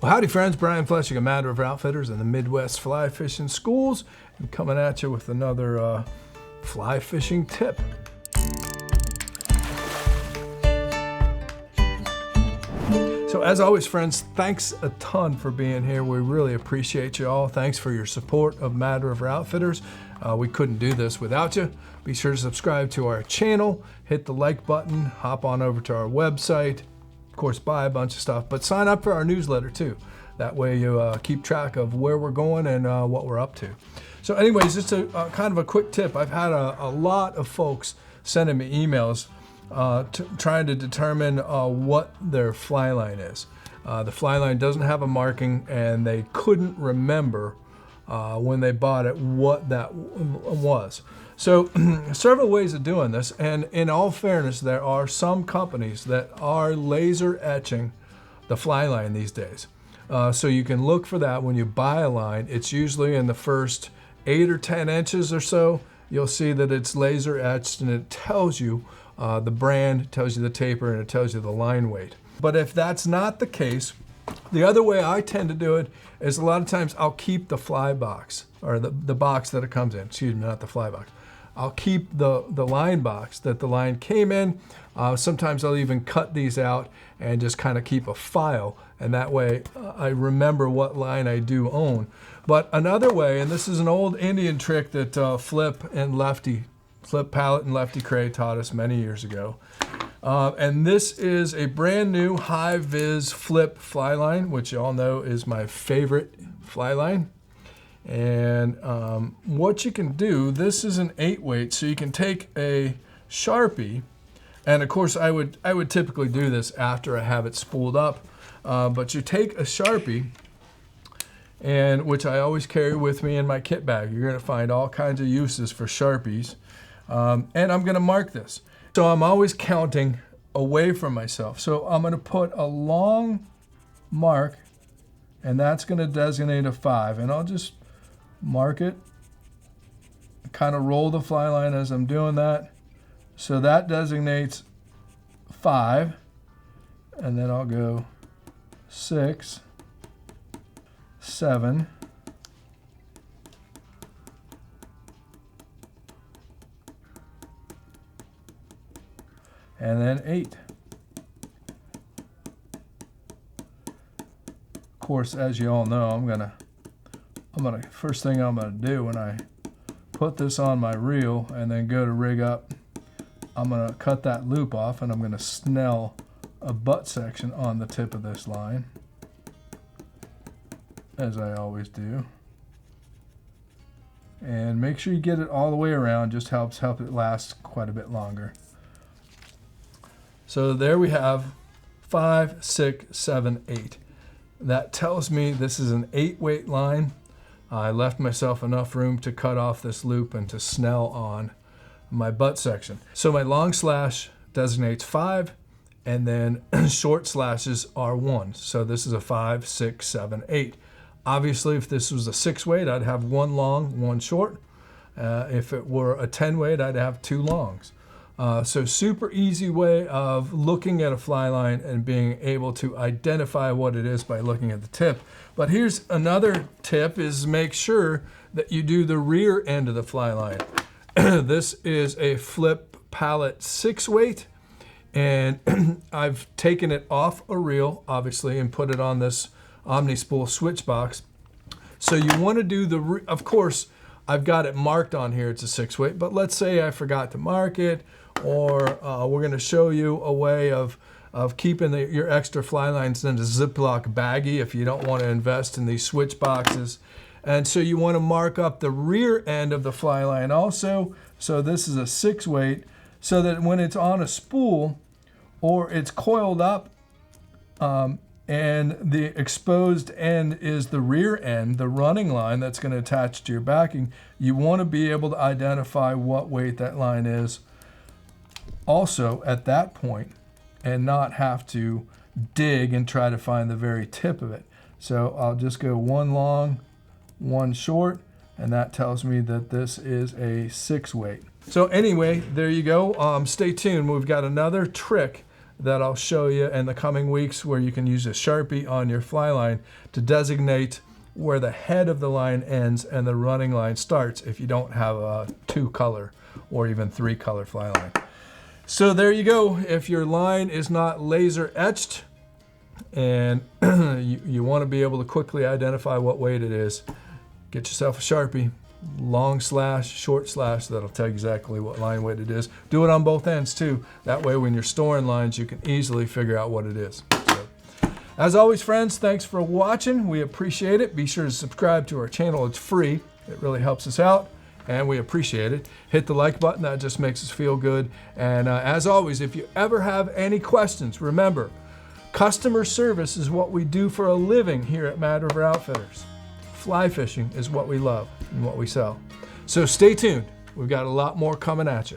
Well, howdy friends, Brian Flechsig, a Matter of Outfitters in the Midwest Fly Fishing Schools, and coming at you with another fly fishing tip. So as always friends, thanks a ton for being here. We really appreciate you all. Thanks for your support of Matter of Outfitters. We couldn't do this without you. Be sure to subscribe to our channel, hit the like button, hop on over to our website, of course buy a bunch of stuff, but sign up for our newsletter too. That way you keep track of where we're going and what we're up to. So anyways, just a kind of a quick tip. I've had a lot of folks sending me emails trying to determine what their fly line is. The fly line doesn't have a marking and they couldn't remember when they bought it what that was. So several ways of doing this, and in all fairness, there are some companies that are laser etching the fly line these days. So you can look for that when you buy a line. It's usually in the first 8 or 10 inches or so. You'll see that it's laser etched and it tells you the brand, tells you the taper, and it tells you the line weight. But if that's not the case, the other way I tend to do it is a lot of times I'll keep the fly box, or the box that it comes in, excuse me, not the fly box. I'll keep the line box that the line came in. Sometimes I'll even cut these out and just kind of keep a file, and that way I remember what line I do own. But another way, and this is an old Indian trick that Flip Pallet and Lefty Cray taught us many years ago. And this is a brand new high vis flip fly line, which you all know is my favorite fly line. And what you can do, this is an 8 weight, so you can take a Sharpie, and of course I would typically do this after I have it spooled up, but you take a Sharpie, and which I always carry with me in my kit bag. You're going to find all kinds of uses for Sharpies, and I'm going to mark this. So I'm always counting away from myself. So I'm going to put a long mark, and that's going to designate a 5, and I'll just mark it, kind of roll the fly line as I'm doing that. So that designates 5, and then I'll go 6, 7, and then 8. Of course, as you all know, first thing I'm gonna do when I put this on my reel and then go to rig up, I'm gonna cut that loop off, and I'm gonna snell a butt section on the tip of this line, as I always do. And make sure you get it all the way around, just helps it last quite a bit longer. So there we have 5, 6, 7, 8. That tells me this is an 8 weight line. I left myself enough room to cut off this loop and to snell on my butt section. So my long slash designates 5, and then short slashes are 1. So this is a 5, 6, 7, 8. Obviously, if this was a 6 weight, I'd have 1 long, 1 short. If it were a 10 weight, I'd have 2 longs. So super easy way of looking at a fly line and being able to identify what it is by looking at the tip. But here's another tip, is make sure that you do the rear end of the fly line. This is a Flip Pallet 6 weight, and I've taken it off a reel, obviously, and put it on this Omni-Spool switch box. So you want to do of course, I've got it marked on here, it's a 6 weight, but let's say I forgot to mark it, or we're going to show you a way of keeping your extra fly lines in a Ziploc baggie if you don't want to invest in these switch boxes. And so you want to mark up the rear end of the fly line also. So this is a 6 weight, so that when it's on a spool or it's coiled up and the exposed end is the rear end, the running line that's going to attach to your backing, you want to be able to identify what weight that line is also at that point, and not have to dig and try to find the very tip of it. So I'll just go 1 long, 1 short, and that tells me that this is a 6 weight. So anyway, there you go. Stay tuned. We've got another trick that I'll show you in the coming weeks where you can use a Sharpie on your fly line to designate where the head of the line ends and the running line starts if you don't have a 2-color or even 3-color fly line. So there you go. If your line is not laser etched and you want to be able to quickly identify what weight it is, get yourself a Sharpie, long slash, short slash, that'll tell you exactly what line weight it is. Do it on both ends too. That way when you're storing lines, you can easily figure out what it is. So, as always, friends, thanks for watching. We appreciate it. Be sure to subscribe to our channel. It's free. It really helps us out, and we appreciate it. Hit the like button. That just makes us feel good. And as always, if you ever have any questions, remember, customer service is what we do for a living here at Mad River Outfitters. Fly fishing is what we love and what we sell. So stay tuned. We've got a lot more coming at you.